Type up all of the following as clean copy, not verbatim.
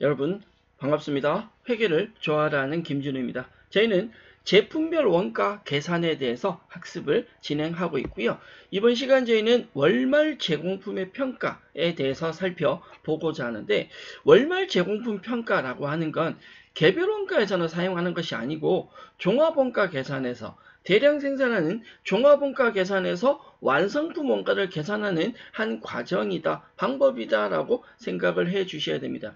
여러분 반갑습니다. 회계를 좋아하는 김준우입니다. 저희는 제품별 원가 계산에 대해서 학습을 진행하고 있고요. 이번 시간 저희는 월말 제공품의 평가에 대해서 살펴보고자 하는데, 월말 제공품 평가라고 하는 건 개별 원가에서는 사용하는 것이 아니고 종합원가 계산에서, 대량 생산하는 종합원가 계산에서 완성품 원가를 계산하는 한 과정이다, 방법이다 라고 생각을 해 주셔야 됩니다.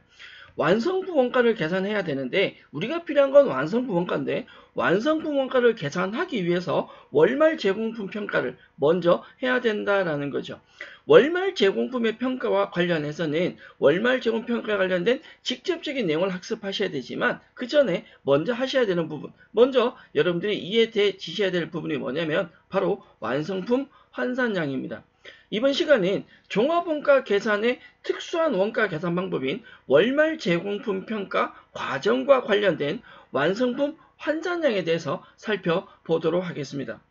완성품 원가를 계산해야 되는데, 우리가 필요한 건 완성품 원가인데, 완성품 원가를 계산하기 위해서 월말 제공품 평가를 먼저 해야 된다라는 거죠. 월말 제공품의 평가와 관련해서는 월말 제공 평가에 관련된 직접적인 내용을 학습하셔야 되지만, 그 전에 먼저 하셔야 되는 부분, 먼저 여러분들이 이해되시셔야 될 부분이 뭐냐면 바로 완성품 환산량입니다. 이번 시간은 종합원가 계산의 특수한 원가 계산 방법인 월말 제공품 평가 과정과 관련된 완성품 환산량에 대해서 살펴보도록 하겠습니다.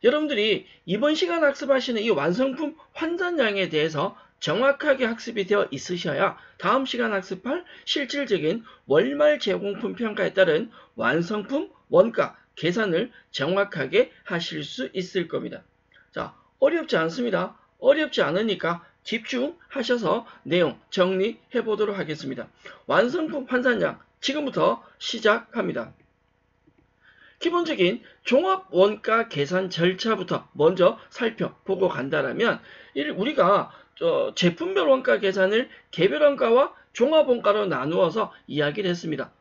여러분들이 이번 시간 학습하시는 이 완성품 환산량에 대해서 정확하게 학습이 되어 있으셔야 다음 시간 학습할 실질적인 월말 제공품 평가에 따른 완성품 원가 계산을 정확하게 하실 수 있을 겁니다. 자, 어렵지 않습니다. 어렵지 않으니까 집중하셔서 내용 정리해 보도록 하겠습니다. 완성품 환산량 지금부터 시작합니다. 기본적인 종합원가 계산 절차부터 먼저 살펴보고 간다라면, 우리가 제품별 원가 계산을 개별 원가와 종합원가로 나누어서 이야기를 했습니다.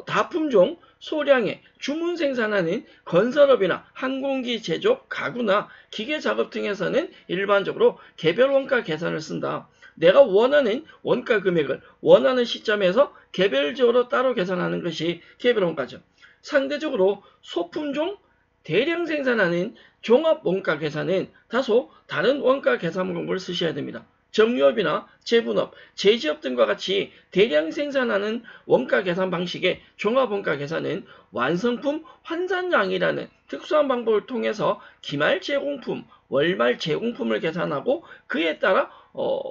다품종, 소량의 주문 생산하는 건설업이나 항공기 제조업, 가구나 기계 작업 등에서는 일반적으로 개별 원가 계산을 쓴다. 내가 원하는 원가 금액을 원하는 시점에서 개별적으로 따로 계산하는 것이 개별 원가죠. 상대적으로 소품종, 대량 생산하는 종합 원가 계산은 다소 다른 원가 계산 방법을 쓰셔야 됩니다. 정유업이나 제분업, 제지업 등과 같이 대량 생산하는 원가 계산 방식의 종합원가 계산은 완성품 환산량이라는 특수한 방법을 통해서 기말 제공품, 월말 제공품을 계산하고 그에 따라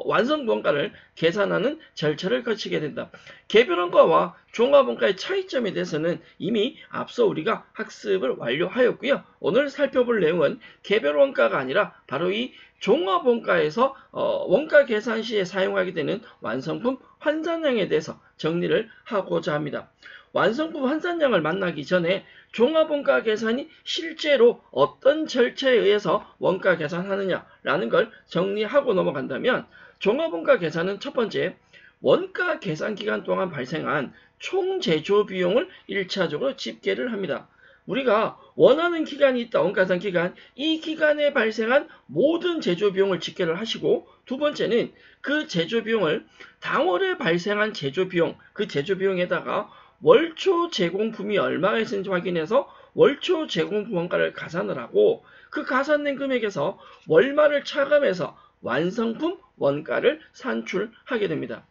완성 원가를 계산하는 절차를 거치게 된다. 개별 원가와 종합 원가의 차이점에 대해서는 이미 앞서 우리가 학습을 완료하였고요. 오늘 살펴볼 내용은 개별 원가가 아니라 바로 이 종합 원가에서 원가 계산 시에 사용하게 되는 완성품 환산량에 대해서 정리를 하고자 합니다. 완성품 환산량을 만나기 전에 종합원가 계산이 실제로 어떤 절차에 의해서 원가 계산하느냐라는 걸 정리하고 넘어간다면, 종합원가 계산은 첫 번째, 원가 계산 기간 동안 발생한 총 제조 비용을 1차적으로 집계를 합니다. 우리가 원하는 기간이 있다, 원가 계산 기간, 이 기간에 발생한 모든 제조 비용을 집계를 하시고, 두 번째는 그 제조 비용을 당월에 발생한 제조 비용, 그 제조 비용에다가 월초 제공품이 얼마가 있는지 확인해서 월초 제공품 원가를 가산을 하고, 그 가산된 금액에서 월말을 차감해서 완성품 원가를 산출하게 됩니다.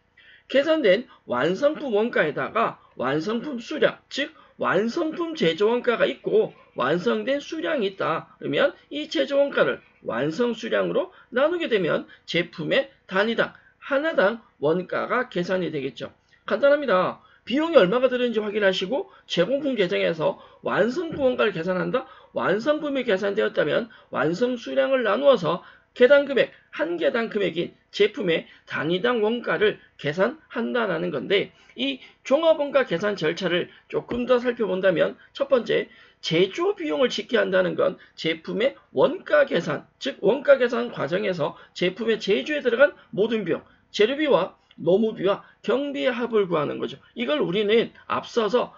계산된 완성품 원가에다가 완성품 수량, 즉 완성품 제조 원가가 있고 완성된 수량이 있다. 그러면 이 제조 원가를 완성 수량으로 나누게 되면 제품의 단위당, 하나당 원가가 계산이 되겠죠. 간단합니다. 비용이 얼마가 들었는지 확인하시고 제공품 계정에서 완성품 원가를 계산한다. 완성품이 계산되었다면 완성 수량을 나누어서 계단 금액, 한 계단 금액인 제품의 단위당 원가를 계산한다라는 건데, 이 종합원가 계산 절차를 조금 더 살펴본다면, 첫 번째, 제조 비용을 집계한다는 건 제품의 원가 계산, 즉 원가 계산 과정에서 제품의 제조에 들어간 모든 비용, 재료비와 노무비와 경비의 합을 구하는 거죠. 이걸 우리는 앞서서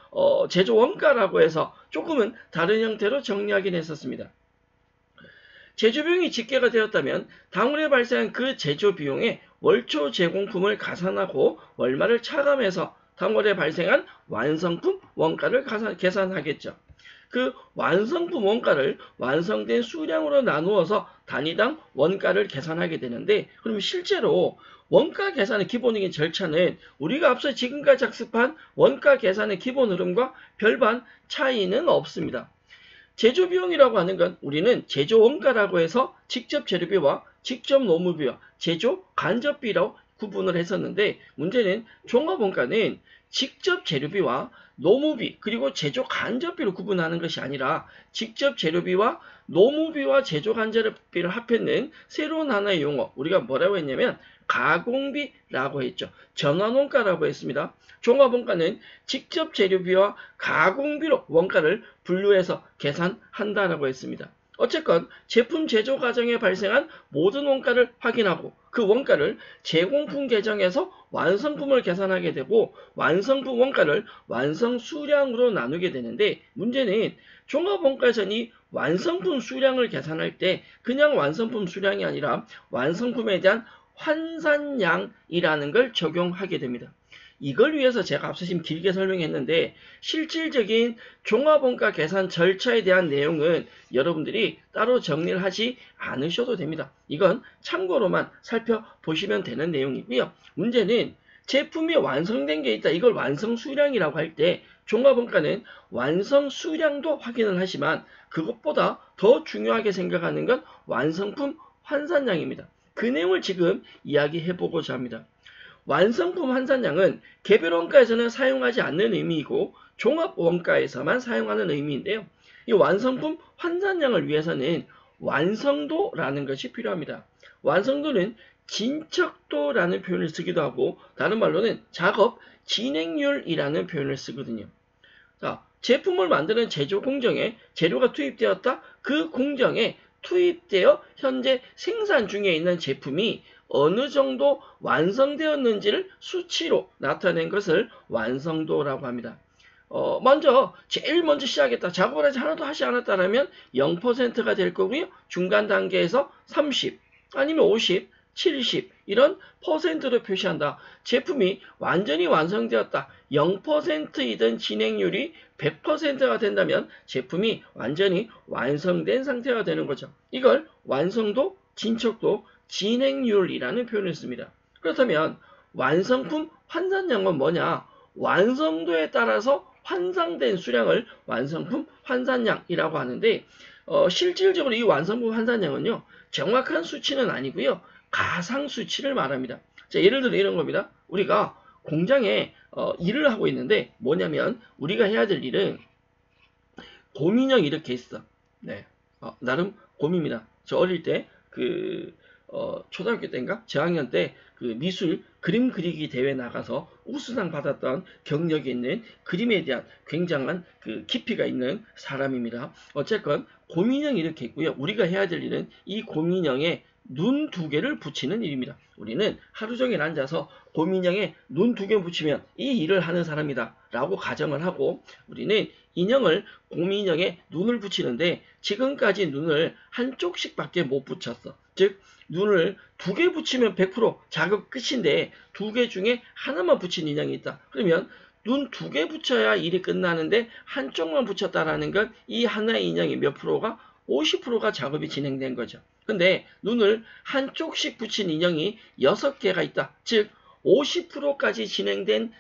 제조 원가라고 해서 조금은 다른 형태로 정리하긴 했었습니다. 제조 비용이 집계가 되었다면 당월에 발생한 그 제조 비용에 월초 제공품을 가산하고 월말을 차감해서 당월에 발생한 완성품 원가를 계산하겠죠. 그 완성품 원가를 완성된 수량으로 나누어서 단위당 원가를 계산하게 되는데, 그러면 실제로 원가 계산의 기본적인 절차는 우리가 앞서 지금까지 학습한 원가 계산의 기본 흐름과 별반 차이는 없습니다. 제조 비용이라고 하는 건 우리는 제조 원가라고 해서 직접 재료비와 직접 노무비와 제조 간접비로 구분을 했었는데 문제는 종합원가는 직접 재료비와 노무비 그리고 제조 간접비를 구분하는 것이 아니라 직접 재료비와 노무비와 제조 간접비를 합했는 새로운 하나의 용어 우리가 뭐라고 했냐면 가공비라고 했죠. 전환원가라고 했습니다. 종합원가는 직접 재료비와 가공비로 원가를 분류해서 계산한다라고 했습니다. 어쨌건 제품 제조 과정에 발생한 모든 원가를 확인하고 그 원가를 제공품 계정에서 완성품을 계산하게 되고 완성품 원가를 완성 수량으로 나누게 되는데 문제는 종합원가에서는 이 완성품 수량을 계산할 때 그냥 완성품 수량이 아니라 완성품에 대한 환산량이라는 걸 적용하게 됩니다. 이걸 위해서 제가 앞서 지금 길게 설명했는데 실질적인 종합원가 계산 절차에 대한 내용은 여러분들이 따로 정리를 하지 않으셔도 됩니다. 이건 참고로만 살펴보시면 되는 내용이고요. 문제는 제품이 완성된 게 있다. 이걸 완성 수량이라고 할 때 종합원가는 완성 수량도 확인을 하지만 그것보다 더 중요하게 생각하는 건 완성품 환산량입니다. 그 내용을 지금 이야기해보고자 합니다. 완성품 환산량은 개별 원가에서는 사용하지 않는 의미이고 종합 원가에서만 사용하는 의미인데요. 이 완성품 환산량을 위해서는 완성도라는 것이 필요합니다. 완성도는 진척도라는 표현을 쓰기도 하고 다른 말로는 작업 진행률이라는 표현을 쓰거든요. 자, 제품을 만드는 제조 공정에 재료가 투입되었다. 그 공정에 투입되어 현재 생산 중에 있는 제품이 어느 정도 완성되었는지를 수치로 나타낸 것을 완성도라고 합니다. 제일 먼저 시작했다. 작업을 아직 하나도 하지 않았다라면 0%가 될 거고요. 중간 단계에서 30, 아니면 50, 70 이런 퍼센트로 표시한다. 제품이 완전히 완성되었다. 0%이던 진행률이 100%가 된다면 제품이 완전히 완성된 상태가 되는 거죠. 이걸 완성도, 진척도, 진행률이라는 표현을 씁니다. 그렇다면 완성품 환산량은 뭐냐? 완성도에 따라서 환산된 수량을 완성품 환산량이라고 하는데 실질적으로 이 완성품 환산량은요. 정확한 수치는 아니고요. 가상 수치를 말합니다. 자, 예를 들어 이런 겁니다. 우리가 공장에 일을 하고 있는데 뭐냐면 우리가 해야 될 일은 곰인형 이렇게 있어. 네, 나름 곰입니다. 저 어릴 때 초등학교 때인가? 저학년 때 그 미술 그림 그리기 대회 나가서 우수상 받았던 경력이 있는 그림에 대한 굉장한 그 깊이가 있는 사람입니다. 어쨌건 곰인형이 이렇게 있고요. 우리가 해야 될 일은 이 곰인형에 눈 2개를 붙이는 일입니다. 우리는 하루 종일 앉아서 곰인형에 눈 2개 붙이면 이 일을 하는 사람이다 라고 가정을 하고 우리는 인형을 곰인형에 눈을 붙이는데 지금까지 눈을 한쪽씩 밖에 못 붙였어. 즉 눈을 2개 붙이면 100% 작업 끝인데 2개 중에 하나만 붙인 인형이 있다. 그러면 눈 2개 붙여야 일이 끝나는데 한쪽만 붙였다라는 건 이 하나의 인형이 몇 프로가? 50%가 작업이 진행된 거죠. 근데 눈을 한쪽씩 붙인 인형이 6개가 있다. 즉 50%까지 진행된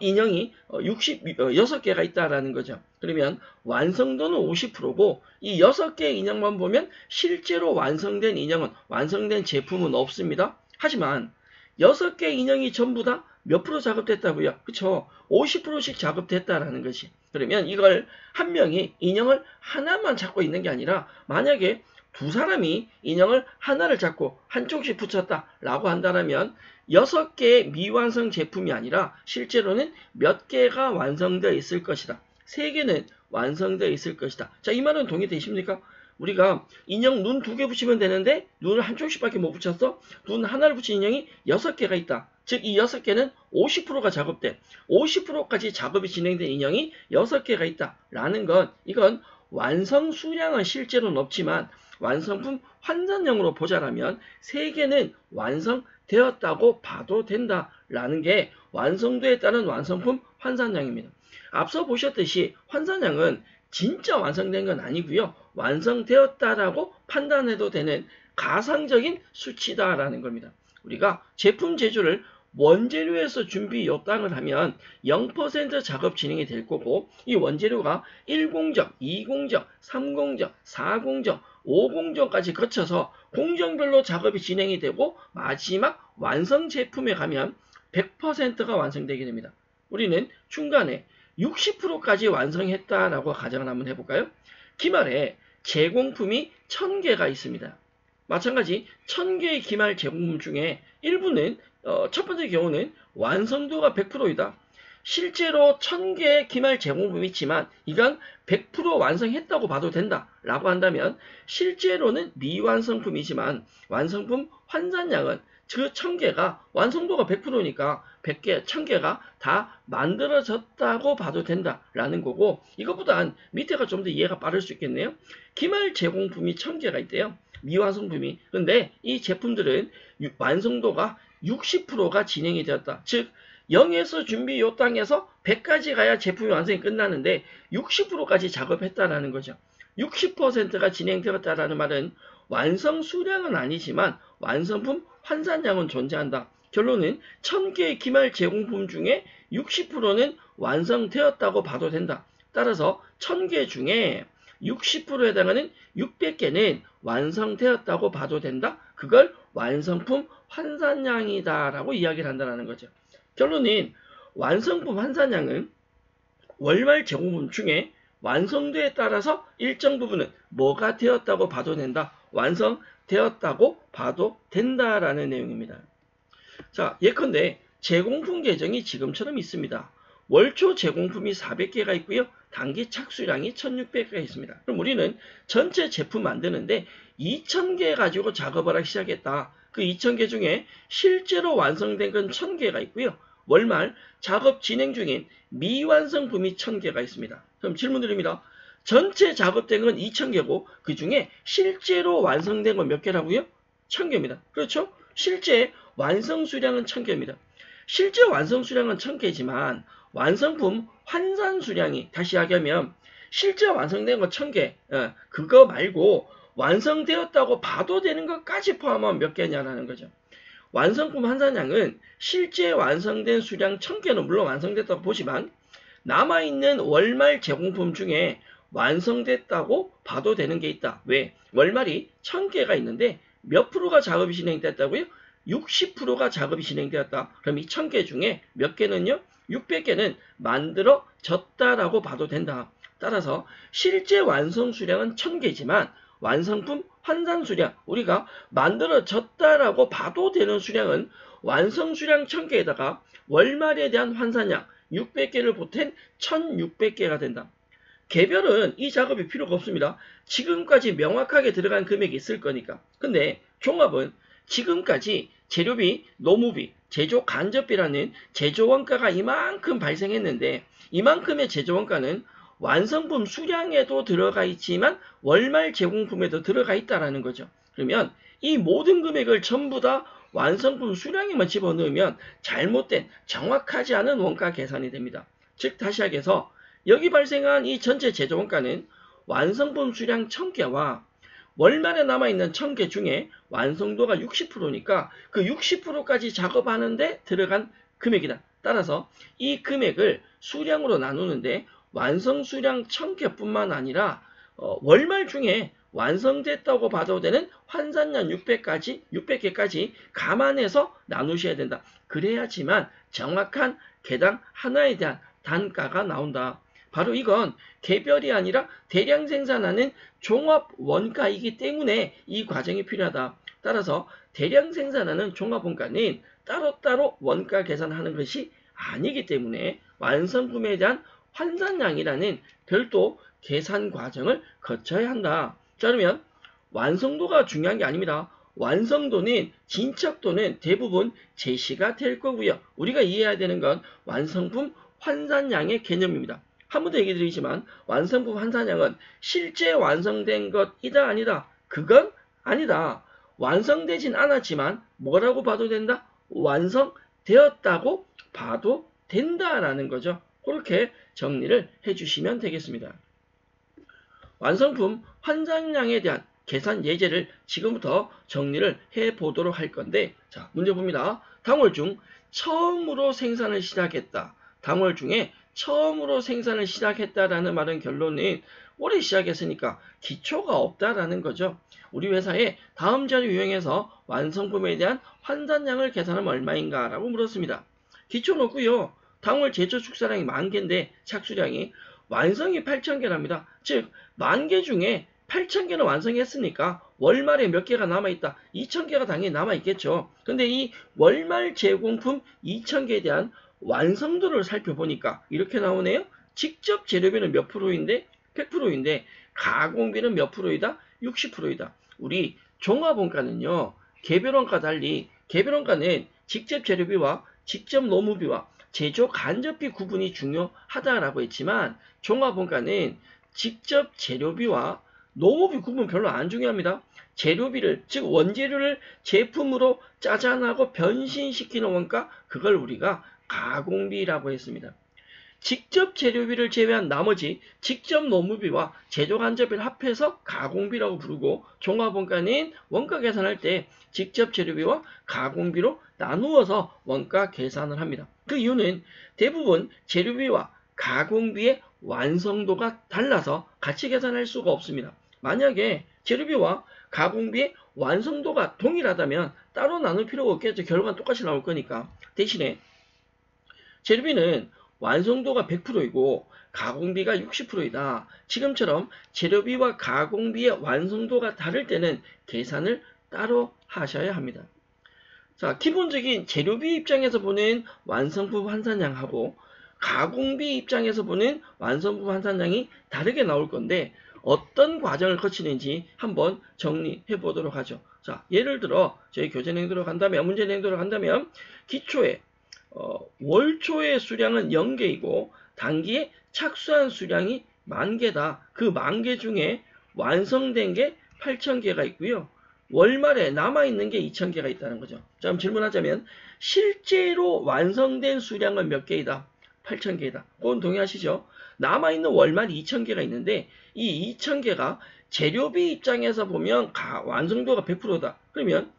인형이 6개가 있다라는 거죠. 그러면 완성도는 50%고 이 6개의 인형만 보면 실제로 완성된 인형은 완성된 제품은 없습니다. 하지만 6개의 인형이 전부 다 몇 프로 작업됐다고요? 그쵸? 50%씩 작업됐다라는 것이. 그러면 이걸 한 명이 인형을 하나만 잡고 있는 게 아니라 만약에 두 사람이 인형을 하나를 잡고 한쪽씩 붙였다라고 한다면 6개의 미완성 제품이 아니라 실제로는 몇 개가 완성되어 있을 것이다. 3개는 완성되어 있을 것이다. 자, 이 말은 동의되십니까? 우리가 인형 눈 2개 붙이면 되는데 눈을 한쪽씩밖에 못 붙였어? 눈 하나를 붙인 인형이 6개가 있다. 즉 이 6개는 50%가 작업돼. 50%까지 작업이 진행된 인형이 6개가 있다. 라는 건 이건 완성 수량은 실제로는 없지만 완성품 환산량으로 보자라면 3개는 완성되었다고 봐도 된다라는 게 완성도에 따른 완성품 환산량입니다. 앞서 보셨듯이 환산량은 진짜 완성된 건 아니고요. 완성되었다라고 판단해도 되는 가상적인 수치다라는 겁니다. 우리가 제품 제조를 원재료에서 준비 요땅을 하면 0% 작업 진행이 될 거고 이 원재료가 1공정, 2공정, 3공정, 4공정, 5공정까지 거쳐서 공정별로 작업이 진행이 되고 마지막 완성 제품에 가면 100%가 완성되게 됩니다. 우리는 중간에 60%까지 완성했다라고 가정을 한번 해볼까요? 기말에 제공품이 1000개가 있습니다. 마찬가지 1000개의 기말 제공품 중에 일부는 첫 번째 경우는 완성도가 100%이다. 실제로 1000개의 기말 제공품이 있지만 이건 100% 완성했다고 봐도 된다 라고 한다면 실제로는 미완성품이지만 완성품 환산량은 그 1000개가 완성도가 100%니까 100개, 1000개가 다 만들어졌다고 봐도 된다라는 거고, 이것보단 밑에가 좀 더 이해가 빠를 수 있겠네요. 기말 제공품이 1000개가 있대요. 미완성품이. 근데 이 제품들은 완성도가 60%가 진행이 되었다. 즉 0에서 준비 요 땅에서 100까지 가야 제품이 완성이 끝나는데 60%까지 작업했다라는 거죠. 60%가 진행되었다라는 말은 완성 수량은 아니지만 완성품 환산량은 존재한다. 결론은 1000개의 기말 제공품 중에 60%는 완성되었다고 봐도 된다. 따라서 1000개 중에 60%에 해당하는 600개는 완성되었다고 봐도 된다. 그걸 완성품 환산량이다 라고 이야기를 한다는 거죠. 결론은 완성품 환산량은 월말 제공품 중에 완성도에 따라서 일정 부분은 뭐가 되었다고 봐도 된다. 완성되었다고 봐도 된다라는 내용입니다. 자, 예컨대 제공품 계정이 지금처럼 있습니다. 월초 제공품이 400개가 있고요. 단기 착수량이 1600개가 있습니다. 그럼 우리는 전체 제품 만드는데 2000개 가지고 작업을 하기 시작했다. 그 2000개 중에 실제로 완성된 건 1000개가 있고요. 월말 작업 진행 중인 미완성품이 1000개가 있습니다. 그럼 질문 드립니다. 전체 작업된 건 2000개고 그 중에 실제로 완성된 건 몇 개라고요? 1000개입니다. 그렇죠? 실제 완성 수량은 1000개입니다. 실제 완성 수량은 1000개지만 완성품 환산 수량이, 다시 이야기하면 실제 완성된 거 1000개, 그거 말고 완성되었다고 봐도 되는 것까지 포함하면 몇 개냐라는 거죠. 완성품 환산량은 실제 완성된 수량 1000개는 물론 완성됐다고 보지만 남아있는 월말 제공품 중에 완성됐다고 봐도 되는 게 있다. 왜? 월말이 1000개가 있는데 몇 프로가 작업이 진행됐다고요? 60%가 작업이 진행되었다. 그럼 이 1000개 중에 몇 개는요? 600개는 만들어졌다라고 봐도 된다. 따라서 실제 완성 수량은 1000개지만 완성품 환산 수량, 우리가 만들어졌다라고 봐도 되는 수량은 완성 수량 1000개에다가 월말에 대한 환산량 600개를 보탠 1600개가 된다. 개별은 이 작업이 필요가 없습니다. 지금까지 명확하게 들어간 금액이 있을 거니까. 근데 종합은 지금까지 재료비, 노무비, 제조 간접비라는 제조 원가가 이만큼 발생했는데 이만큼의 제조 원가는 완성품 수량에도 들어가 있지만 월말 제공품에도 들어가 있다라는 거죠. 그러면 이 모든 금액을 전부 다 완성품 수량에만 집어넣으면 잘못된, 정확하지 않은 원가 계산이 됩니다. 즉 다시 하기해서 여기 발생한 이 전체 제조 원가는 완성품 수량 1000개와 월말에 남아있는 1000개 중에 완성도가 60%니까 그 60%까지 작업하는데 들어간 금액이다. 따라서 이 금액을 수량으로 나누는데 완성 수량 1000개뿐만 아니라 월말 중에 완성됐다고 봐도 되는 환산량 600개까지 감안해서 나누셔야 된다. 그래야지만 정확한 개당 하나에 대한 단가가 나온다. 바로 이건 개별이 아니라 대량 생산하는 종합 원가이기 때문에 이 과정이 필요하다. 따라서 대량 생산하는 종합 원가는 따로따로 원가 계산하는 것이 아니기 때문에 완성품에 대한 환산량이라는 별도 계산 과정을 거쳐야 한다. 자, 그러면 완성도가 중요한 게 아닙니다. 완성도는, 진척도는 대부분 제시가 될 거고요. 우리가 이해해야 되는 건 완성품 환산량의 개념입니다. 한 번 더 얘기 드리지만 완성품 환산량은 실제 완성된 것이다 아니다? 그건 아니다. 완성되진 않았지만 뭐라고 봐도 된다? 완성되었다고 봐도 된다라는 거죠. 그렇게 정리를 해주시면 되겠습니다. 완성품 환산량에 대한 계산 예제를 지금부터 정리를 해보도록 할 건데, 자, 문제 봅니다. 당월 중 처음으로 생산을 시작했다. 당월 중에 처음으로 생산을 시작했다라는 말은 결론은 올해 시작했으니까 기초가 없다라는 거죠. 우리 회사에 다음 자료 유형에서 완성품에 대한 환산량을 계산하면 얼마인가 라고 물었습니다. 기초는 없고요. 당월 제조 축사량이 10,000개인데 착수량이 완성이 8,000개랍니다. 즉 10,000개 중에 8,000개는 완성했으니까 월말에 몇 개가 남아있다. 2,000개가 당연히 남아있겠죠. 근데 이 월말 제공품 2,000개에 대한 완성도를 살펴보니까 이렇게 나오네요. 직접 재료비는 몇 프로인데 100%인데 가공비는 몇 프로이다? 60%이다. 우리 종합원가는요. 개별원가 달리 개별원가는 직접 재료비와 직접 노무비와 제조 간접비 구분이 중요하다라고 했지만 종합원가는 직접 재료비와 노무비 구분 별로 안 중요합니다. 재료비를 즉 원재료를 제품으로 짜잔하고 변신시키는 원가 그걸 우리가 가공비라고 했습니다. 직접 재료비를 제외한 나머지 직접 노무비와 제조 간접비를 합해서 가공비라고 부르고 종합원가는 원가 계산할 때 직접 재료비와 가공비로 나누어서 원가 계산을 합니다. 그 이유는 대부분 재료비와 가공비의 완성도가 달라서 같이 계산할 수가 없습니다. 만약에 재료비와 가공비의 완성도가 동일하다면 따로 나눌 필요가 없겠죠. 결과는 똑같이 나올 거니까. 대신에 재료비는 완성도가 100%이고 가공비가 60%이다. 지금처럼 재료비와 가공비의 완성도가 다를 때는 계산을 따로 하셔야 합니다. 자, 기본적인 재료비 입장에서 보는 완성품 환산량하고 가공비 입장에서 보는 완성품 환산량이 다르게 나올 건데 어떤 과정을 거치는지 한번 정리해 보도록 하죠. 자, 예를 들어 저희 교재 내용대로 간다면 문제 내용대로 간다면 기초에 월초의 수량은 0개이고 단기에 착수한 수량이 10,000개다. 그 10,000개 중에 완성된 게 8,000개가 있고요. 월말에 남아있는 게 2,000개가 있다는 거죠. 자, 그럼 질문하자면 실제로 완성된 수량은 몇 개이다? 8,000개이다. 그건 동의하시죠? 남아있는 월말 2,000개가 있는데 이 2,000개가 재료비 입장에서 보면 완성도가 100%다. 그러면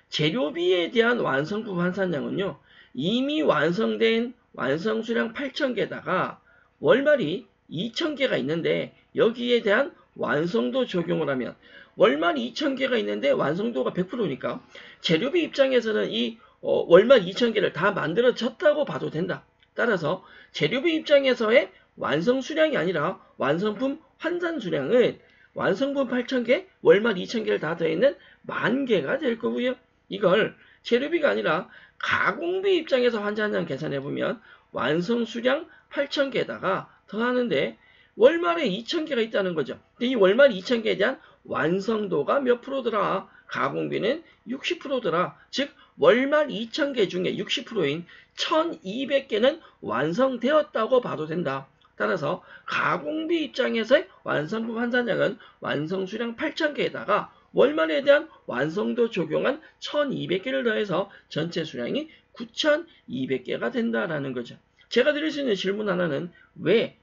재료비에 대한 완성품 환산량은요. 이미 완성된 완성수량 8,000개다가 월말이 2,000개가 있는데 여기에 대한 완성도 적용을 하면 월말 2,000개가 있는데 완성도가 100%니까 재료비 입장에서는 이 월말 2,000개를 다 만들어졌다고 봐도 된다. 따라서 재료비 입장에서의 완성수량이 아니라 완성품 환산수량은 완성품 8,000개, 월말 2,000개를 다 더했는 10,000개가 될 거고요. 이걸 재료비가 아니라 가공비 입장에서 환산량 계산해보면 완성수량 8,000개에다가 더하는데 월말에 2,000개가 있다는 거죠. 근데 이 월말 2,000개에 대한 완성도가 몇 프로더라? 가공비는 60%더라. 즉 월말 2,000개 중에 60%인 1,200개는 완성되었다고 봐도 된다. 따라서 가공비 입장에서의 완성품 환산량은 완성수량 8,000개에다가 월말에 대한 완성도 적용한 1,200개를 더해서 전체 수량이 9,200개가 된다라는 거죠. 제가 드릴 수 있는 질문 하나는 왜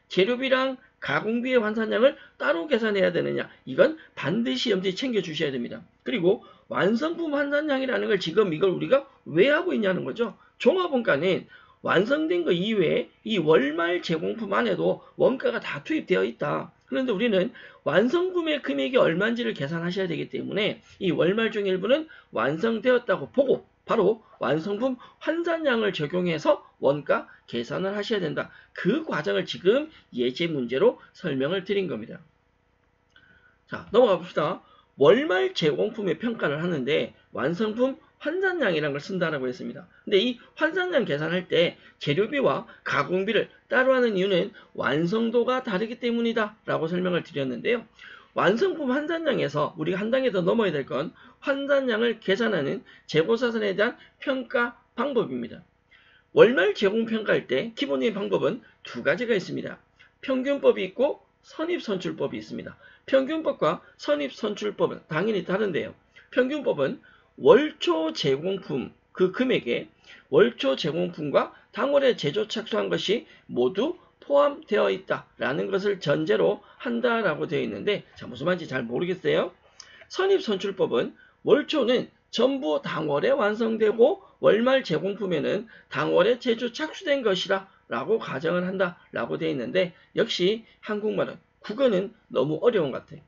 재료비랑 가공비의 환산량을 따로 계산해야 되느냐? 이건 반드시 염두에 챙겨주셔야 됩니다. 그리고 완성품 환산량이라는 걸 지금 이걸 우리가 왜 하고 있냐는 거죠. 종합원가는 완성된 거 이외에 이 월말 제공품 안에도 원가가 다 투입되어 있다. 그런데 우리는 완성품의 금액이 얼마인지를 계산하셔야 되기 때문에 이 월말 중 일부는 완성되었다고 보고 바로 완성품 환산량을 적용해서 원가 계산을 하셔야 된다. 그 과정을 지금 예제 문제로 설명을 드린 겁니다. 자, 넘어가 봅시다. 월말 제공품의 평가를 하는데 완성품 환산량이라는 걸 쓴다라고 했습니다. 근데 이 환산량 계산할 때 재료비와 가공비를 따로 하는 이유는 완성도가 다르기 때문이다 라고 설명을 드렸는데요. 완성품 환산량에서 우리가 한 단계 더 넘어야 될 건 환산량을 계산하는 재고사선에 대한 평가 방법입니다. 월말 제공 평가할 때 기본적인 방법은 두 가지가 있습니다. 평균법이 있고 선입선출법이 있습니다. 평균법과 선입선출법은 당연히 다른데요. 평균법은 월초 제공품 그 금액에 월초 제공품과 당월에 제조 착수한 것이 모두 포함되어 있다라는 것을 전제로 한다라고 되어 있는데 자 무슨 말인지 잘 모르겠어요. 선입선출법은 월초는 전부 당월에 완성되고 월말 제공품에는 당월에 제조 착수된 것이라 라고 가정을 한다 라고 되어 있는데, 역시 한국말은 국어는 너무 어려운 것 같아요.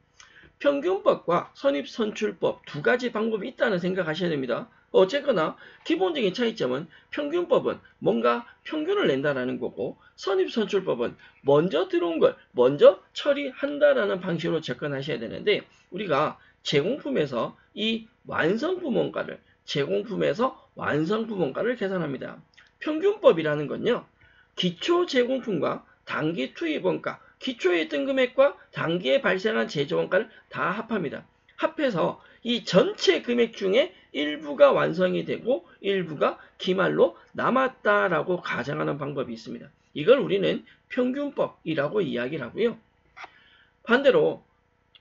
평균법과 선입선출법 두 가지 방법이 있다는 생각하셔야 됩니다. 어쨌거나 기본적인 차이점은 평균법은 뭔가 평균을 낸다라는 거고, 선입선출법은 먼저 들어온 걸 먼저 처리한다라는 방식으로 접근하셔야 되는데, 우리가 제공품에서 이 완성품 원가를 계산합니다. 평균법이라는 건요, 기초 제공품과 단기 투입 원가, 기초에 있던 금액과 단기에 발생한 제조 원가를 다 합합니다. 합해서 이 전체 금액 중에 일부가 완성이 되고 일부가 기말로 남았다라고 가정하는 방법이 있습니다. 이걸 우리는 평균법이라고 이야기를 하고요. 반대로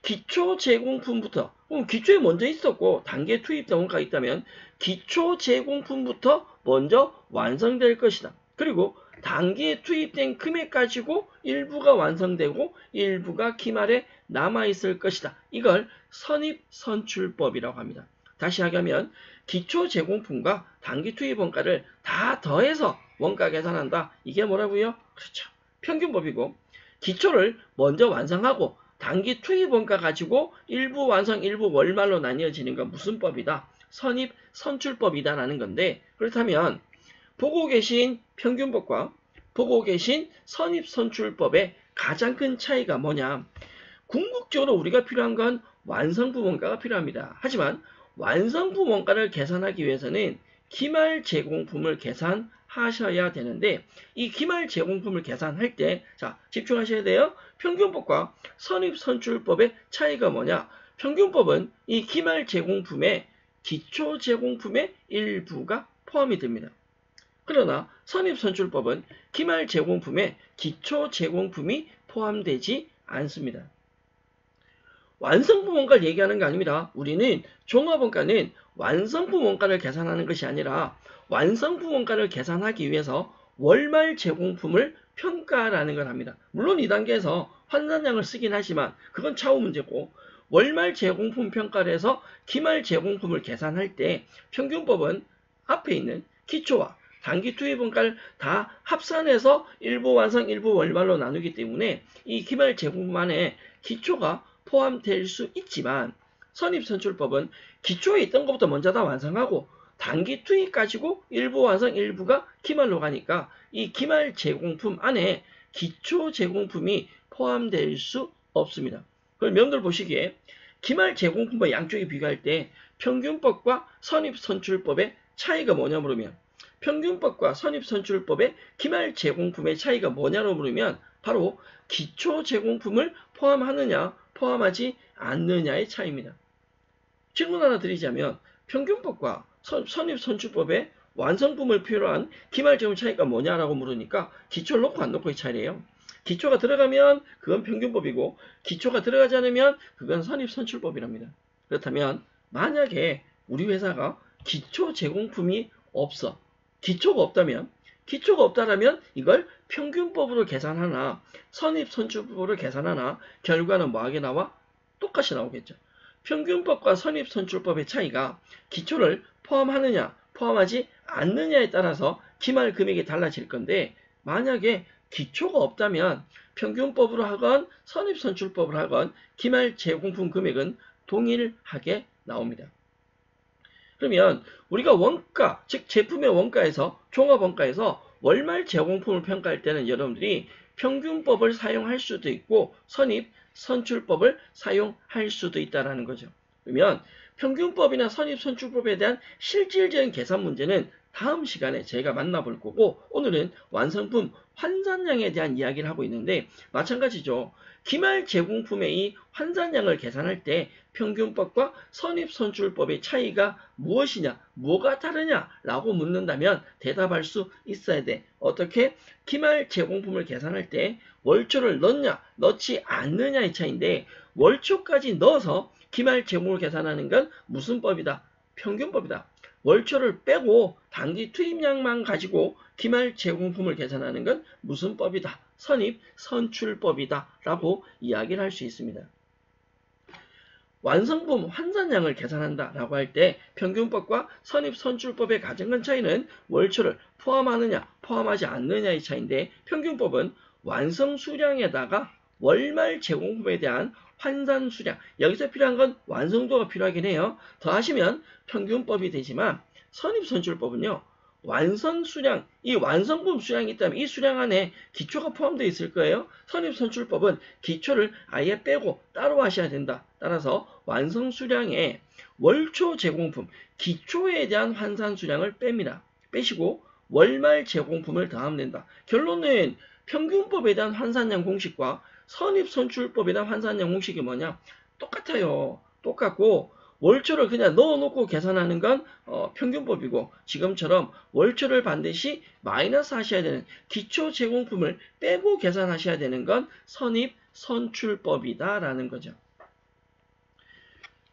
기초 제공품부터, 기초에 먼저 있었고 단기에 투입된 원가가 있다면 기초 제공품부터 먼저 완성될 것이다. 그리고 단기에 투입된 금액 가지고 일부가 완성되고 일부가 기말에 남아있을 것이다. 이걸 선입선출법이라고 합니다. 다시 하면 기초 제공품과 단기 투입 원가를 다 더해서 원가 계산한다. 이게 뭐라고요? 그렇죠. 평균법이고, 기초를 먼저 완성하고 단기 투입 원가 가지고 일부 완성, 일부 월말로 나뉘어지는 건 무슨 법이다? 선입선출법이다라는 건데, 그렇다면 보고 계신 평균법과 보고 계신 선입선출법의 가장 큰 차이가 뭐냐? 궁극적으로 우리가 필요한 건 완성품 원가가 필요합니다. 하지만 완성품 원가를 계산하기 위해서는 기말 제공품을 계산하셔야 되는데, 이 기말 제공품을 계산할 때, 자, 집중하셔야 돼요. 평균법과 선입선출법의 차이가 뭐냐? 평균법은 이 기말 제공품에 기초 제공품의 일부가 포함이 됩니다. 그러나 선입선출법은 기말 제공품에 기초 제공품이 포함되지 않습니다. 완성품 원가를 얘기하는 게 아닙니다. 우리는 종합원가는 완성품 원가를 계산하는 것이 아니라 완성품 원가를 계산하기 위해서 월말 제공품을 평가라는 걸 합니다. 물론 이 단계에서 환산량을 쓰긴 하지만 그건 차후 문제고, 월말 제공품 평가를 해서 기말 제공품을 계산할 때 평균법은 앞에 있는 기초와 단기 투입 원가를 다 합산해서 일부 완성, 일부 월말로 나누기 때문에 이 기말 제공품 안에 기초가 포함될 수 있지만, 선입선출법은 기초에 있던 것부터 먼저 다 완성하고 단기 투입 가지고 일부 완성, 일부가 기말로 가니까 이 기말 제공품 안에 기초 제공품이 포함될 수 없습니다. 그럼 여러분들 보시기에 기말 제공품과 양쪽에 비교할 때 평균법과 선입선출법의 차이가 뭐냐 물으면, 평균법과 선입선출법의 기말 제공품의 차이가 뭐냐로 물으면 바로 기초 제공품을 포함하느냐 포함하지 않느냐의 차이입니다. 질문 하나 드리자면 평균법과 선입선출법의 완성품을 필요로 한 기말 제공 차이가 뭐냐라고 물으니까 기초를 놓고 안 놓고의 차이래요. 기초가 들어가면 그건 평균법이고 기초가 들어가지 않으면 그건 선입선출법이랍니다. 그렇다면 만약에 우리 회사가 기초 제공품이 없어, 기초가 없다라면 이걸 평균법으로 계산하나 선입선출법으로 계산하나 결과는 뭐하게 나와? 똑같이 나오겠죠. 평균법과 선입선출법의 차이가 기초를 포함하느냐 포함하지 않느냐에 따라서 기말 금액이 달라질 건데, 만약에 기초가 없다면 평균법으로 하건 선입선출법으로 하건 기말 제공품 금액은 동일하게 나옵니다. 그러면 우리가 원가, 즉 제품의 원가에서 종합원가에서 월말 제공품을 평가할 때는 여러분들이 평균법을 사용할 수도 있고 선입선출법을 사용할 수도 있다는 거죠. 그러면 평균법이나 선입선출법에 대한 실질적인 계산 문제는 다음 시간에 제가 만나볼 거고, 오늘은 완성품 환산량에 대한 이야기를 하고 있는데 마찬가지죠. 기말 제공품의 이 환산량을 계산할 때 평균법과 선입선출법의 차이가 무엇이냐, 뭐가 다르냐라고 묻는다면 대답할 수 있어야 돼. 어떻게? 기말 제공품을 계산할 때 월초를 넣냐, 넣지 않느냐의 차이인데, 월초까지 넣어서 기말 제공을 계산하는 건 무슨 법이다? 평균법이다. 월초를 빼고 단기 투입량만 가지고 기말 제공품을 계산하는 건 무슨 법이다? 선입선출법이다 라고 이야기를 할 수 있습니다. 완성품 환산량을 계산한다라고 할 때 평균법과 선입선출법의 가장 큰 차이는 월초를 포함하느냐 포함하지 않느냐의 차이인데 평균법은 완성 수량에다가 월말 제공품에 대한 환산 수량, 여기서 필요한 건 완성도가 필요하긴 해요. 더하시면 평균법이 되지만 선입선출법은요. 완성 수량, 이 완성품 수량이 있다면 이 수량 안에 기초가 포함되어 있을 거예요. 선입선출법은 기초를 아예 빼고 따로 하셔야 된다. 따라서 완성 수량에 월초 제공품, 기초에 대한 환산 수량을 뺍니다. 빼시고 월말 제공품을 더하면 된다. 결론은 평균법에 대한 환산량 공식과 선입선출법에 대한 환산량 공식이 뭐냐? 똑같아요. 똑같고 월초를 그냥 넣어놓고 계산하는 건 평균법이고 지금처럼 월초를 반드시 마이너스 하셔야 되는 기초 제공품을 빼고 계산하셔야 되는 건 선입선출법이다라는 거죠.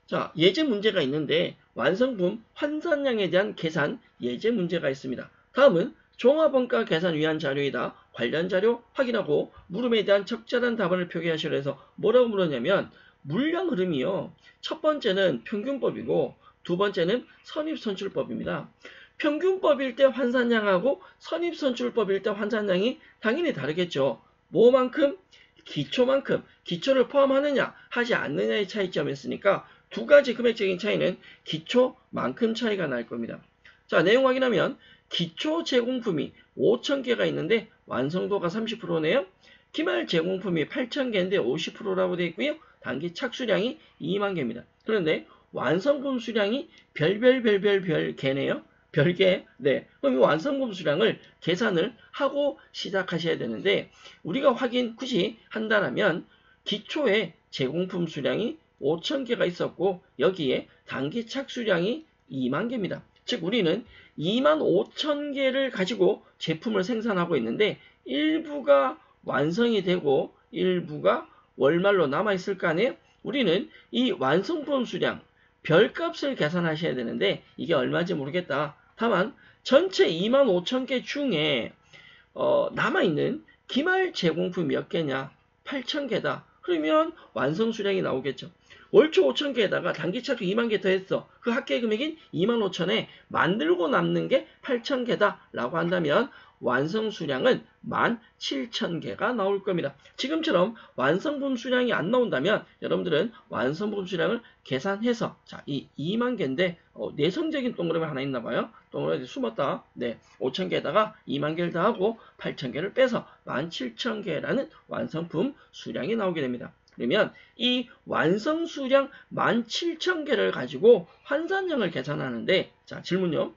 자, 예제 문제가 있는데 완성품 환산량에 대한 계산 예제 문제가 있습니다. 다음은 종합원가 계산 위한 자료이다. 관련 자료 확인하고 물음에 대한 적절한 답안을 표기하시라 해서 뭐라고 물었냐면 물량 흐름이요. 첫 번째는 평균법이고 두 번째는 선입선출법입니다. 평균법일 때 환산량하고 선입선출법일 때 환산량이 당연히 다르겠죠. 뭐만큼? 기초만큼. 기초를 포함하느냐 하지 않느냐의 차이점이었으니까 두 가지 금액적인 차이는 기초만큼 차이가 날 겁니다. 자, 내용 확인하면 기초 제공품이 5,000개가 있는데 완성도가 30%네요. 기말 제공품이 8,000개인데 50%라고 되어 있고요. 단기 착수량이 2만 개입니다. 그런데 완성품 수량이 별별 개네요. 별개. 네. 그럼 이 완성품 수량을 계산을 하고 시작하셔야 되는데 우리가 확인 굳이 한다면 기초에 제공품 수량이 5,000개가 있었고 여기에 단기 착수량이 2만 개입니다. 즉 우리는 2만 5천 개를 가지고 제품을 생산하고 있는데 일부가 완성이 되고 일부가 월말로 남아있을 거 아니에요? 우리는 이 완성품 수량, 별값을 계산하셔야 되는데 이게 얼마인지 모르겠다. 다만 전체 2만 5천 개 중에 남아있는 기말 제공품 몇 개냐? 8천 개다. 그러면 완성 수량이 나오겠죠. 월초 5천 개에다가 단기 착수 2만 개 더했어. 그 합계 금액인 2만 5천에 만들고 남는 게 8천 개다 라고 한다면 완성 수량은 17,000개가 나올 겁니다. 지금처럼 완성품 수량이 안 나온다면 여러분들은 완성품 수량을 계산해서 자, 이 2만 개인데 내성적인 동그라미 하나 있나 봐요. 동그라미 숨었다. 네, 5,000개에다가 2만 개를 더하고 8,000개를 빼서 17,000개라는 완성품 수량이 나오게 됩니다. 그러면 이 완성 수량 17,000개를 가지고 환산량을 계산하는데 자, 질문요.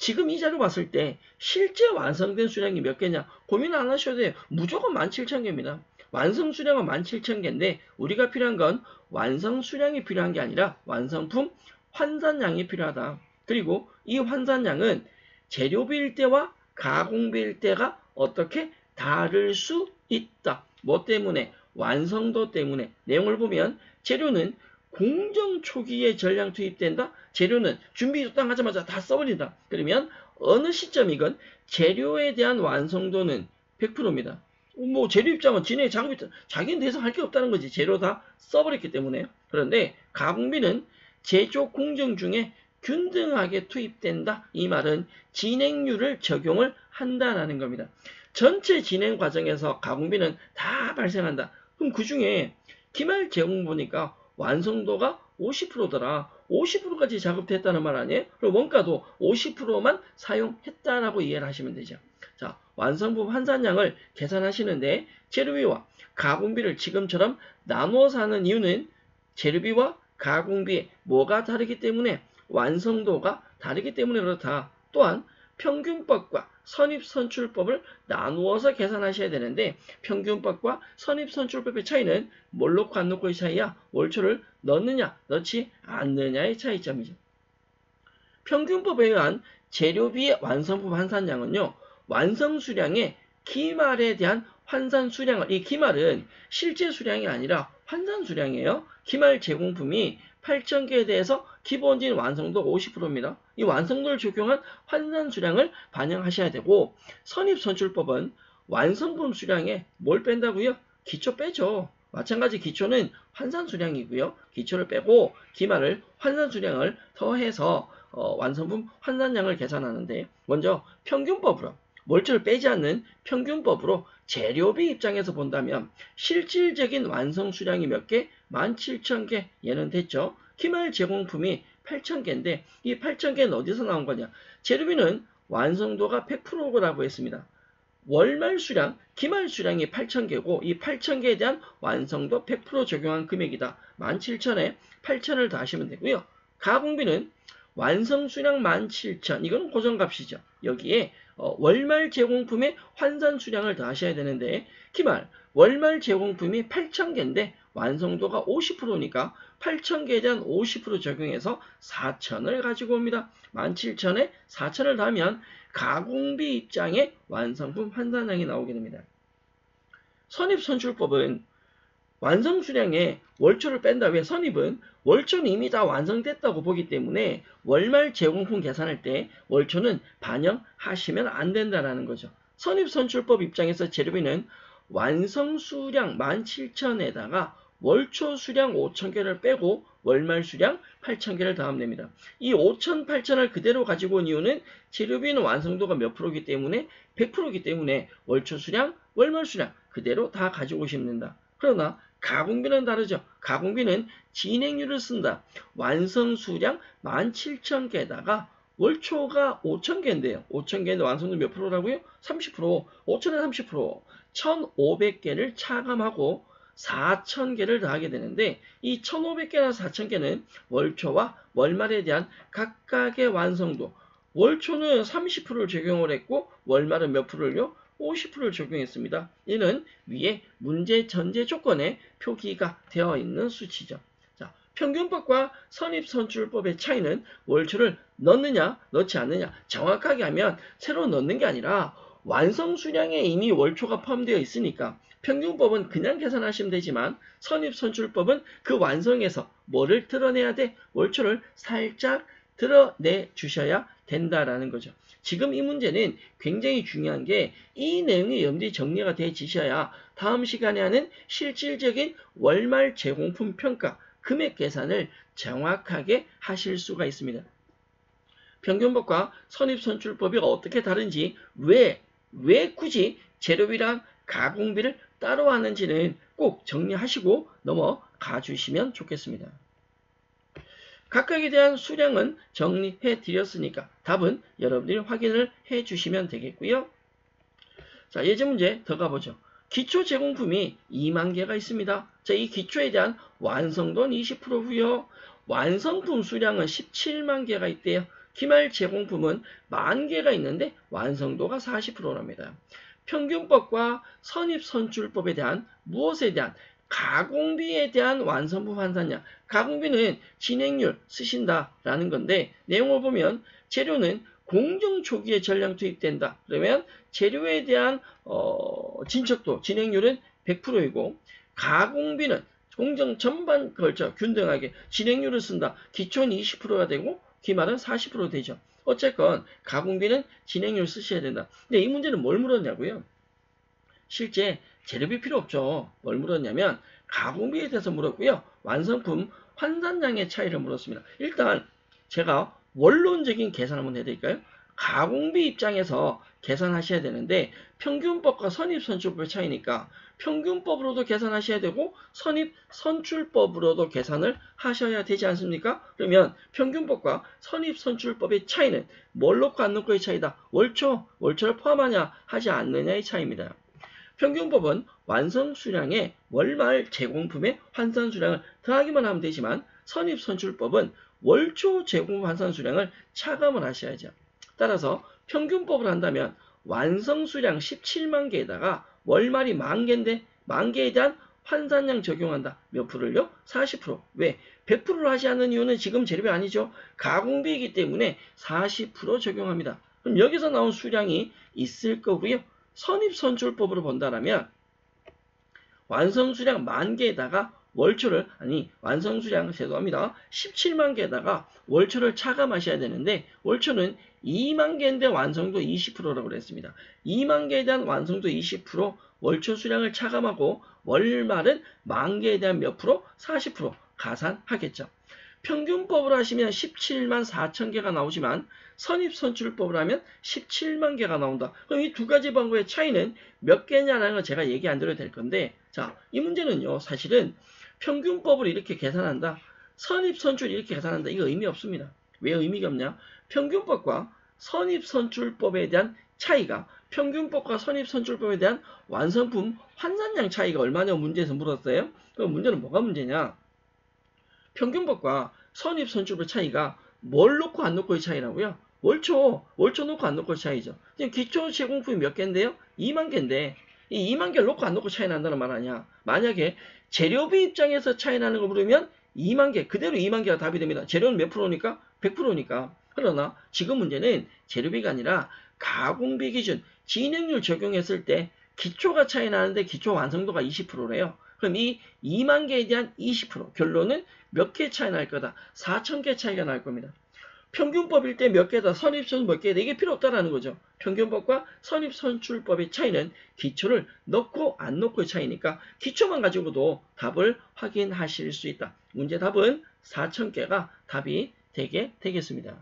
지금 이 자료 봤을 때 실제 완성된 수량이 몇 개냐 고민 안 하셔도 돼요. 무조건 17,000개입니다. 완성 수량은 17,000개인데 우리가 필요한 건 완성 수량이 필요한 게 아니라 완성품 환산량이 필요하다. 그리고 이 환산량은 재료비일 때와 가공비일 때가 어떻게 다를 수 있다. 뭐 때문에? 완성도 때문에. 내용을 보면 재료는 공정 초기에 전량 투입된다. 재료는 준비 적당하자마자 다 써버린다. 그러면 어느 시점이건 재료에 대한 완성도는 100%입니다. 뭐 재료 입장은 지네 작업이 자기는 더 이상 할 게 없다는 거지. 재료 다 써버렸기 때문에. 그런데 가공비는 제조 공정 중에 균등하게 투입된다. 이 말은 진행률을 적용을 한다라는 겁니다. 전체 진행 과정에서 가공비는 다 발생한다. 그럼 그 중에 기말 제공 보니까 완성도가 50%더라. 50%까지 작업됐다는 말 아니에요? 그럼 원가도 50%만 사용했다라고 이해를 하시면 되죠. 자, 완성품 환산량을 계산하시는데 재료비와 가공비를 지금처럼 나누어서 하는 이유는 재료비와 가공비에 뭐가 다르기 때문에 완성도가 다르기 때문에 그렇다. 또한 평균법과 선입선출법을 나누어서 계산하셔야 되는데 평균법과 선입선출법의 차이는 뭘 넣고 안 넣고의 차이야? 월초를 넣느냐 넣지 않느냐의 차이점이죠. 평균법에 의한 재료비의 완성품 환산량은요. 완성 수량의 기말에 대한 환산 수량을 이 기말은 실제 수량이 아니라 환산 수량이에요. 기말 제공품이 8,000개에 대해서 기본적인 완성도 50%입니다. 이 완성도를 적용한 환산 수량을 반영하셔야 되고 선입선출법은 완성품 수량에 뭘 뺀다고요? 기초 빼죠. 마찬가지 기초는 환산 수량이고요. 기초를 빼고 기말을 환산 수량을 더해서 완성품 환산량을 계산하는데 먼저 평균법으로 월초를 빼지 않는 평균법으로 재료비 입장에서 본다면 실질적인 완성 수량이 몇 개? 17,000개. 얘는 됐죠. 기말 제공품이 8,000개인데 이 8,000개는 어디서 나온 거냐? 재료비는 완성도가 100%라고 했습니다. 월말 수량, 기말 수량이 8,000개고 이 8,000개에 대한 완성도 100% 적용한 금액이다. 17,000에 8,000을 더하시면 되고요. 가공비는 완성 수량 17,000, 이건 고정값이죠. 여기에 월말 제공품의 환산 수량을 더하셔야 되는데 기말, 월말 제공품이 8,000개인데 완성도가 50%니까 8,000개에 대한 50% 적용해서 4,000을 가지고 옵니다. 17,000에 4,000을 더하면 가공비 입장에 완성품 환산량이 나오게 됩니다. 선입선출법은 완성 수량에 월초를 뺀다. 왜? 선입은 월초는 이미 다 완성됐다고 보기 때문에 월말 제공품 계산할 때 월초는 반영하시면 안 된다라는 거죠. 선입선출법 입장에서 재료비는 완성 수량 17,000에다가 월초 수량 5,000개를 빼고 월말 수량 8,000개를 더하면 됩니다. 이 5,000, 8,000을 그대로 가지고 온 이유는 재료비는 완성도가 몇 프로이기 때문에 100%이기 때문에 월초 수량, 월말 수량 그대로 다 가지고 오시면 된다. 그러나 가공비는 다르죠. 가공비는 진행률을 쓴다. 완성 수량 17,000개에다가 월초가 5,000개인데요. 5,000개인데 완성도 몇 프로라고요? 30%. 5,000에 30%. 1,500개를 차감하고 4,000개를 더하게 되는데 이 1,500개나 4,000개는 월초와 월말에 대한 각각의 완성도. 월초는 30%를 적용을 했고 월말은 몇 프로를요? 50%를 적용했습니다. 이는 위에 문제 전제 조건에 표기가 되어 있는 수치죠. 자, 평균법과 선입선출법의 차이는 월초를 넣느냐 넣지 않느냐. 정확하게 하면 새로 넣는 게 아니라 완성 수량에 이미 월초가 포함되어 있으니까 평균법은 그냥 계산하시면 되지만 선입선출법은 그 완성에서 뭐를 드러내야 돼? 월초를 살짝 드러내 주셔야 된다라는 거죠. 지금 이 문제는 굉장히 중요한 게 이 내용이 염두에 정리가 되어지셔야 다음 시간에 하는 실질적인 월말 제공품 평가 금액 계산을 정확하게 하실 수가 있습니다. 평균법과 선입선출법이 어떻게 다른지 왜 굳이 재료비랑 가공비를 따로 하는지는 꼭 정리하시고 넘어가 주시면 좋겠습니다. 각각에 대한 수량은 정리해 드렸으니까 답은 여러분들이 확인을 해 주시면 되겠고요. 자, 예제 문제 더 가보죠. 기초 제공품이 2만 개가 있습니다. 자, 이 기초에 대한 완성도는 20%고요. 완성품 수량은 17만 개가 있대요. 기말 제공품은 10,000개가 있는데 완성도가 40%랍니다. 평균법과 선입선출법에 대한 무엇에 대한 가공비에 대한 완성품 환산량. 가공비는 진행률 쓰신다라는 건데 내용을 보면 재료는 공정 초기에 전량 투입된다. 그러면 재료에 대한 진척도, 진행률은 100%이고 가공비는 공정 전반 걸쳐 균등하게 진행률을 쓴다. 기초는 20%가 되고 기말은 40% 되죠. 어쨌건 가공비는 진행률 쓰셔야 된다. 근데 이 문제는 뭘 물었냐고요? 실제 재료비 필요 없죠. 뭘 물었냐면 가공비에 대해서 물었고요. 완성품 환산량의 차이를 물었습니다. 일단 제가 원론적인 계산 한번 해드릴까요? 가공비 입장에서 계산하셔야 되는데 평균법과 선입선출법의 차이니까 평균법으로도 계산하셔야 되고 선입선출법으로도 계산을 하셔야 되지 않습니까? 그러면 평균법과 선입선출법의 차이는 뭘 넣고 안 넣고의 차이다. 월초를 포함하냐 하지 않느냐의 차이입니다. 평균법은 완성 수량에 월말 제공품의 환산 수량을 더하기만 하면 되지만 선입선출법은 월초 제공 환산 수량을 차감을 하셔야죠. 따라서 평균법을 한다면 완성 수량 17만 개에다가 월말이 10,000개인데 10,000개에 대한 환산량 적용한다. 몇 프로를요? 40%. 왜? 100%를 하지 않는 이유는 지금 재료비 아니죠. 가공비이기 때문에 40% 적용합니다. 그럼 여기서 나온 수량이 있을 거고요. 선입선출법으로 본다라면 완성수량 10,000개에다가 완성수량 죄송합니다. 17만 개에다가 월초를 차감하셔야 되는데 월초는 2만 개인데 완성도 20%라고 그랬습니다. 2만 개에 대한 완성도 20%, 월초 수량을 차감하고 월말은 만 개에 대한 몇 프로? 40% 가산하겠죠. 평균법을 하시면 17만 4천 개가 나오지만 선입선출법을 하면 17만 개가 나온다. 그럼 이 두 가지 방법의 차이는 몇 개냐라는 걸 제가 얘기 안 드려도 될 건데, 자, 이 문제는요, 사실은 평균법을 이렇게 계산한다, 선입선출 이렇게 계산한다, 이거 의미 없습니다. 왜 의미가 없냐? 평균법과 선입선출법에 대한 차이가, 평균법과 선입선출법에 대한 완성품 환산량 차이가 얼마냐 문제에서 물었어요. 그럼 문제는 뭐가 문제냐? 평균법과 선입선출법 차이가 뭘 놓고 안 놓고의 차이라고요? 월초 놓고 안 놓고의 차이죠. 지금 기초 제공품이 몇 개인데요? 2만 개인데 이 2만 개를 놓고 안 놓고 차이 난다는 말 아니야. 만약에 재료비 입장에서 차이 나는 거 물으면 2만 개, 그대로 2만 개가 답이 됩니다. 재료는 몇 프로니까? 100%니까. 그러나 지금 문제는 재료비가 아니라 가공비 기준, 진행률 적용했을 때 기초가 차이 나는데 기초 완성도가 20%래요. 그럼 이 2만 개에 대한 20%, 결론은 몇 개 차이 날 거다? 4천 개 차이가 날 겁니다. 평균법일 때 몇 개다, 선입선 몇 개다, 이게 필요 없다라는 거죠. 평균법과 선입선출법의 차이는 기초를 넣고 안 넣고의 차이니까 기초만 가지고도 답을 확인하실 수 있다. 문제 답은 4천 개가 답이 되겠습니다.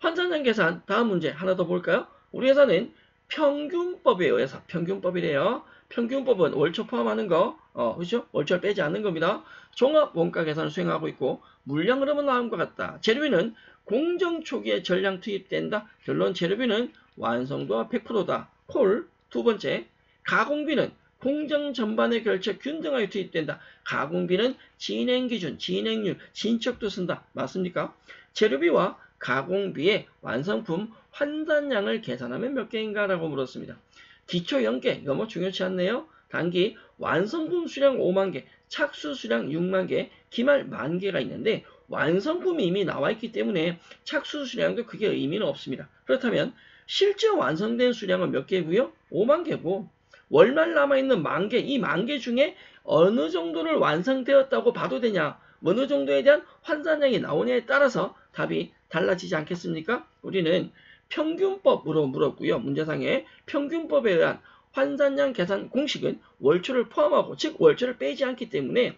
환산량 계산, 다음 문제 하나 더 볼까요? 우리 회사는 평균법에 의해서, 평균법이래요. 평균법은 월초 포함하는 거, 그렇죠? 월초를 빼지 않는 겁니다. 종합 원가 계산을 수행하고 있고, 물량 흐름은 다음과 같다. 재료비는 공정 초기에 전량 투입된다. 결론 재료비는 완성도가 100%다. 콜. 두 번째, 가공비는 공정 전반에 걸쳐 균등하게 투입된다. 가공비는 진행기준, 진행률, 진척도 쓴다. 맞습니까? 재료비와 가공비의 완성품 환산량을 계산하면 몇 개인가? 라고 물었습니다. 기초 0개, 이거 뭐 중요치 않네요. 단기 완성품 수량 5만 개, 착수 수량 6만 개, 기말 10,000개가 있는데 완성품이 이미 나와 있기 때문에 착수 수량도 크게 의미는 없습니다. 그렇다면 실제 완성된 수량은 몇 개고요? 5만 개고, 월말 남아있는 10,000개, 이 10,000개 중에 어느 정도를 완성되었다고 봐도 되냐, 어느 정도에 대한 환산량이 나오냐에 따라서 답이 달라지지 않겠습니까? 우리는 평균법으로 물었고요. 문제상에 평균법에 의한 환산량 계산 공식은 월초를 포함하고, 즉 월초를 빼지 않기 때문에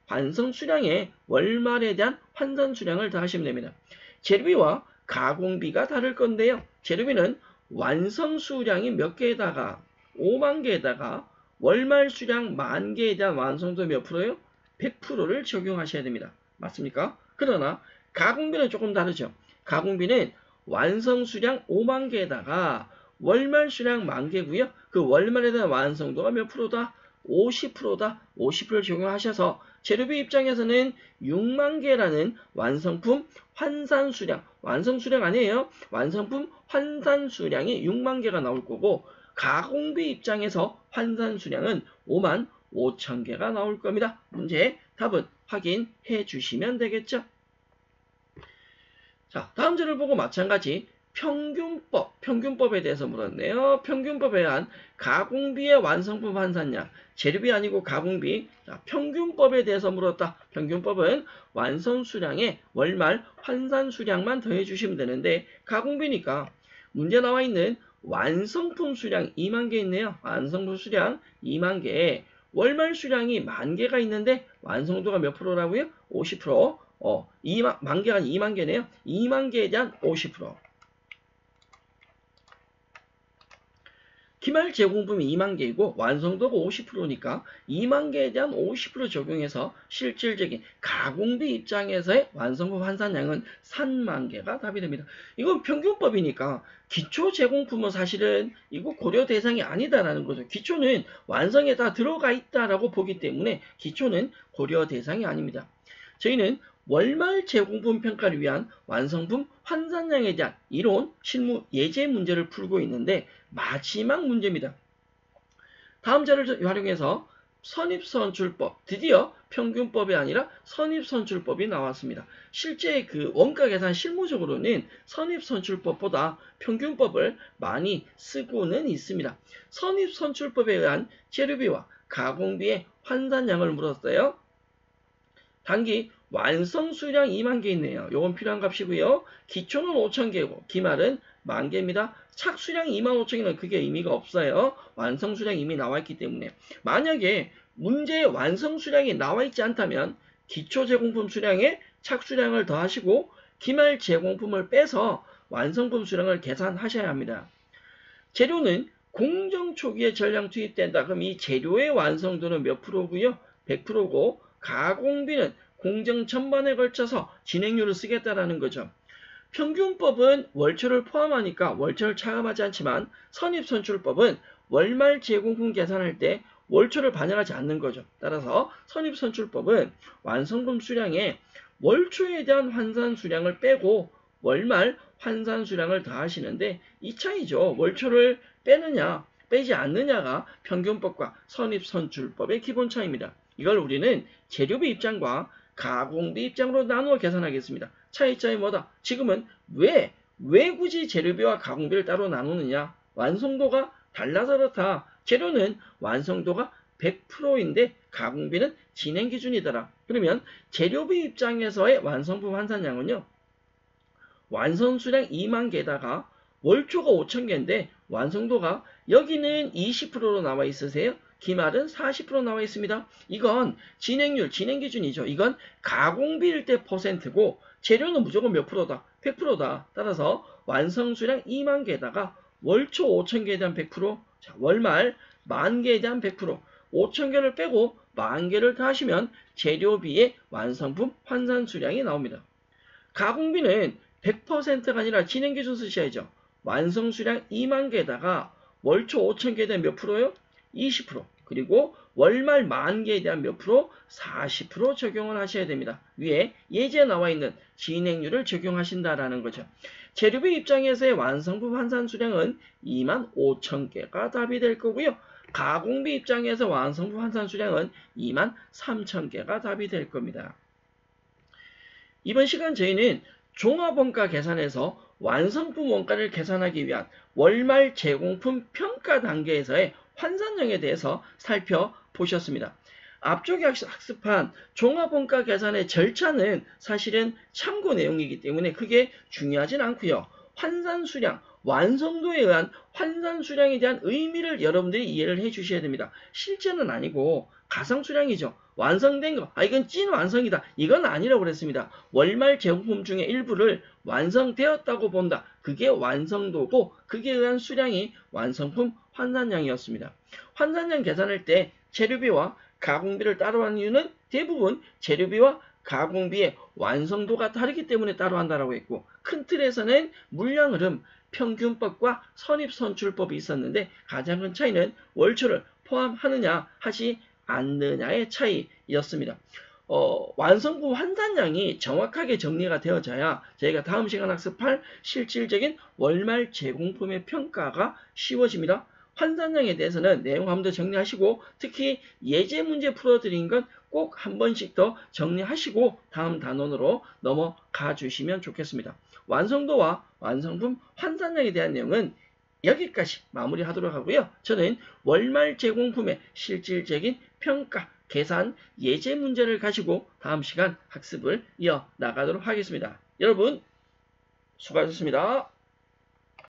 완성 수량에 월말에 대한 환산 수량을 더하시면 됩니다. 재료비와 가공비가 다를 건데요. 재료비는 완성 수량이 몇 개에다가 5만 개에다가 월말 수량 10,000개에 대한 완성도 몇 프로예요? 100%를 적용하셔야 됩니다. 맞습니까? 그러나 가공비는 조금 다르죠. 가공비는 완성 수량 5만 개에다가 월말 수량 10,000개고요. 그 월말에 대한 완성도가 몇 프로다? 50%다. 50%를 적용하셔서 재료비 입장에서는 6만 개라는 완성품 환산 수량, 완성 수량 아니에요. 완성품 환산 수량이 6만 개가 나올 거고, 가공비 입장에서 환산 수량은 5만 5천 개가 나올 겁니다. 문제 답은 확인해 주시면 되겠죠. 자, 다음 질을 보고 마찬가지 평균법에 대해서 물었네요. 평균법에 의한 가공비의 완성품 환산량, 재료비 아니고 가공비. 자, 평균법에 대해서 물었다. 평균법은 완성 수량에 월말 환산 수량만 더해 주시면 되는데, 가공비니까 문제 나와 있는 완성품 수량 2만 개 있네요. 완성품 수량 2만 개, 월말 수량이 10,000개가 있는데 완성도가 몇 프로라고요? 50%. 2만 개가 2만 개네요. 2만 개에 대한 50%. 기말 제공품이 2만 개이고 완성도가 50%니까 2만 개에 대한 50% 적용해서 실질적인 가공비 입장에서의 완성품 환산량은 3만 개가 답이 됩니다. 이건 평균법이니까 기초 제공품은 사실은 이거 고려 대상이 아니다라는 거죠. 기초는 완성에 다 들어가 있다라고 보기 때문에 기초는 고려 대상이 아닙니다. 저희는 월말 제공품 평가를 위한 완성품 환산량에 대한 이론, 실무, 예제 문제를 풀고 있는데 마지막 문제입니다. 다음 자료를 활용해서 선입선출법, 드디어 평균법이 아니라 선입선출법이 나왔습니다. 실제 그 원가 계산 실무적으로는 선입선출법보다 평균법을 많이 쓰고는 있습니다. 선입선출법에 의한 재료비와 가공비의 환산량을 물었어요. 단기 완성 수량 2만 개 있네요. 요건 필요한 값이고요. 기초는 5천 개고 기말은 10,000개입니다. 착수량 25,000개는 그게 의미가 없어요. 완성 수량이 이미 나와 있기 때문에. 만약에 문제에 완성 수량이 나와 있지 않다면 기초 제공품 수량에 착수량을 더하시고 기말 제공품을 빼서 완성품 수량을 계산하셔야 합니다. 재료는 공정 초기에 전량 투입된다. 그럼 이 재료의 완성도는 몇 프로고요? 100%고 가공비는 공정 전반에 걸쳐서 진행료를 쓰겠다라는 거죠. 평균법은 월초를 포함하니까 월초를 차감하지 않지만 선입선출법은 월말 제공품 계산할 때 월초를 반영하지 않는 거죠. 따라서 선입선출법은 완성품 수량에 월초에 대한 환산 수량을 빼고 월말 환산 수량을 더하시는데 이 차이죠. 월초를 빼느냐 빼지 않느냐가 평균법과 선입선출법의 기본 차이입니다. 이걸 우리는 재료비 입장과 가공비 입장으로 나누어 계산하겠습니다. 차이점이 뭐다? 지금은 왜 굳이 재료비와 가공비를 따로 나누느냐? 완성도가 달라서 그렇다. 재료는 완성도가 100%인데 가공비는 진행 기준이더라. 그러면 재료비 입장에서의 완성품 환산량은요. 완성 수량 2만 개에다가 월초가 5천 개인데 완성도가 여기는 20%로 나와 있으세요. 기말은 40% 나와 있습니다. 이건 진행률, 진행 기준이죠. 이건 가공비일 때 %고 재료는 무조건 몇 프로다? 100%다. 따라서 완성 수량 2만 개에다가 월초 5천 개에 대한 100%, 자, 월말 10,000개에 대한 100%, 5천 개를 빼고 10,000개를 더하시면 재료비의 완성품 환산 수량이 나옵니다. 가공비는 100%가 아니라 진행 기준 쓰셔야죠. 완성 수량 2만 개에다가 월초 5천 개에 대한 몇 프로요? 20%. 그리고 월말 10,000개에 대한 몇 프로? 40% 적용을 하셔야 됩니다. 위에 예제에 나와 있는 진행률을 적용하신다라는 거죠. 재료비 입장에서의 완성품 환산 수량은 25,000개가 답이 될 거고요. 가공비 입장에서 완성품 환산 수량은 23,000개가 답이 될 겁니다. 이번 시간 저희는 종합원가 계산에서 완성품 원가를 계산하기 위한 월말 제공품 평가 단계에서의 환산형에 대해서 살펴보셨습니다. 앞쪽에 학습한 종합원가 계산의 절차는 사실은 참고 내용이기 때문에 크게 중요하진 않고요. 환산수량, 완성도에 의한 환산수량에 대한 의미를 여러분들이 이해를 해 주셔야 됩니다. 실제는 아니고 가상수량이죠. 완성된 거, 이건 찐 완성이다. 이건 아니라고 그랬습니다. 월말 제공품 중에 일부를 완성되었다고 본다. 그게 완성도고 그게 의한 수량이 완성품 환산량이었습니다. 환산량 계산할 때 재료비와 가공비를 따로 하는 이유는 대부분 재료비와 가공비의 완성도가 다르기 때문에 따로 한다라고 했고 큰 틀에서는 물량 흐름, 평균법과 선입선출법이 있었는데 가장 큰 차이는 월초를 포함하느냐 하지 않느냐의 차이였습니다. 완성품 환산량이 정확하게 정리가 되어져야 저희가 다음 시간 학습할 실질적인 월말 제공품의 평가가 쉬워집니다. 환산량에 대해서는 내용 한 번 더 정리하시고 특히 예제 문제 풀어드린 건 꼭 한 번씩 더 정리하시고 다음 단원으로 넘어가 주시면 좋겠습니다. 완성도와 완성품 환산량에 대한 내용은 여기까지 마무리하도록 하고요. 저는 월말 제공품의 실질적인 평가, 계산, 예제 문제를 가지고 다음 시간 학습을 이어나가도록 하겠습니다. 여러분 수고하셨습니다.